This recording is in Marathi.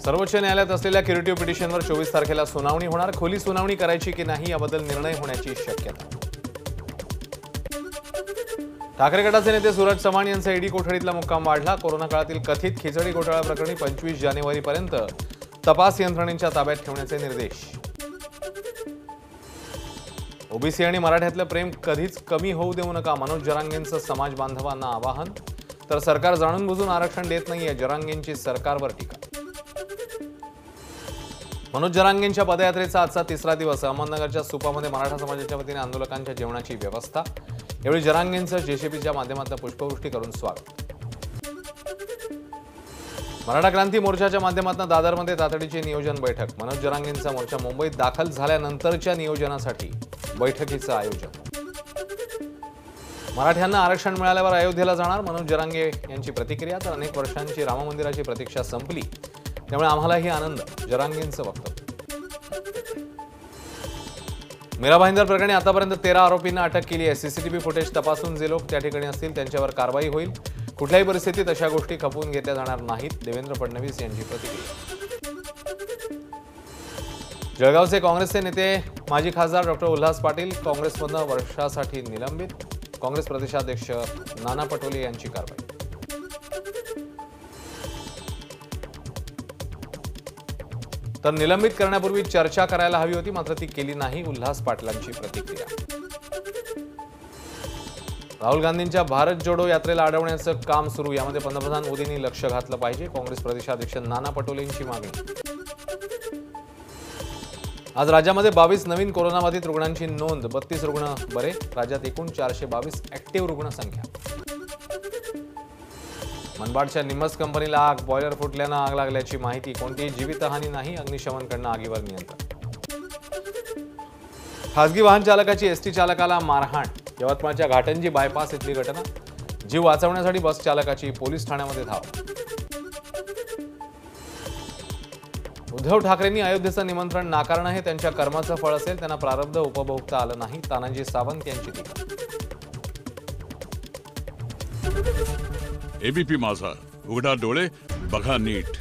सर्वोच्च न्यायालयात असलेल्या क्युरेटिव्ह पिटिशनवर 24 तारखेला सुनावणी होणार। खोली सुनावणी करायची की नाही याबद्दल निर्णय होण्याची शक्यता। ठाकरे गटाचे नेते सूरज चव्हाण यांचा ईडी कोठडीतला मुक्काम वाढला। कोरोना काळातील कथित खिचडी घोटाळा प्रकरणी 25 जानेवारीपर्यंत तपास यंत्रणेच्या ताब्यात ठेवण्याचे निर्देश। ओबीसी आणि मराठ्यातलं प्रेम कधीच कमी होऊ देऊ नका, मनोज जरांगेंचं समाज बांधवांना आवाहन। तर सरकार जाणून बुजून आरक्षण देत नाहीये, जरांगेंची सरकारवर टीका। मनोज जरांगेंच्या पदयात्रेचा आजचा तिसरा दिवस। अहमदनगरच्या सुपामध्ये मराठा समाजाच्या वतीने आंदोलकांच्या जेवणाची व्यवस्था। यावेळी जरांगेंचं जेसीबीच्या माध्यमातून पुष्पवृष्टी करून स्वागत। मराठा क्रांती मोर्चाच्या माध्यमातून दादरमध्ये तातडीची नियोजन बैठक। मनोज जरांगेंचा मोर्चा मुंबईत दाखल झाल्यानंतरच्या नियोजनासाठी बैठकीचं आयोजन। मराठ्यांना आरक्षण मिळाल्यावर अयोध्येला जाणार, मनोज जरांगे यांची प्रतिक्रिया। तर अनेक वर्षांची राम मंदिराची प्रतीक्षा संपली, त्यामुळे आम्हालाही आनंद, जरांगेंचं वक्तव्य। मीरा भाईंदर प्रकरणी आतापर्यंत 13 आरोपींना अटक केली आहे। सीसीटीव्ही फुटेज तपासून जे लोक त्या ठिकाणी असतील त्यांच्यावर कारवाई होईल। कुठल्याही परिस्थितीत अशा गोष्टी खपवून घेतल्या जाणार नाहीत, देवेंद्र फडणवीस यांची प्रतिक्रिया। जळगावचे काँग्रेसचे नेते माजी खासदार डॉक्टर उल्हास पाटील काँग्रेसमधून वर्षासाठी निलंबित। काँग्रेस प्रदेशाध्यक्ष नाना पटोले यांची कारवाई। तर निलंबित करण्यापूर्वी चर्चा करायला हवी होती, मात्र ती केली नाही, उल्हास पाटलांची प्रतिक्रिया। राहुल गांधींच्या भारत जोडो यात्रेला अडवण्याचं काम सुरू, यामध्ये पंतप्रधान मोदींनी लक्ष घातलं पाहिजे, काँग्रेस प्रदेशाध्यक्ष नाना पटोलेंची मागणी। आज राज्यामध्ये 22 नवीन कोरोनाबाधित रुग्णांची नोंद, 32 रुग्ण बरे। राज्यात एकूण 422 ऍक्टिव्ह रुग्ण संख्या। मनमाडच्या निमस कंपनीला आग, बॉयलर फुटल्यानं आग लागल्याची माहिती। कोणतीही जीवितहानी नाही, अग्निशमनकडनं आगीवर नियंत्रण। खासगी वाहन चालकाची एसटी चालकाला मारहाण, यवतमाळच्या घाटंजी बायपास इथली घटना। जीव वाचवण्यासाठी बस चालकाची पोलीस ठाण्यामध्ये धाव। उद्धव ठाकरेंनी अयोध्येचं निमंत्रण नाकारणं हे त्यांच्या कर्माचं फळ असेल, त्यांना प्रारब्ध उपभोगता आलं नाही, तानाजी सावंत यांची टीका। एबीपी माझा, उघडा डोळे बघा नीट।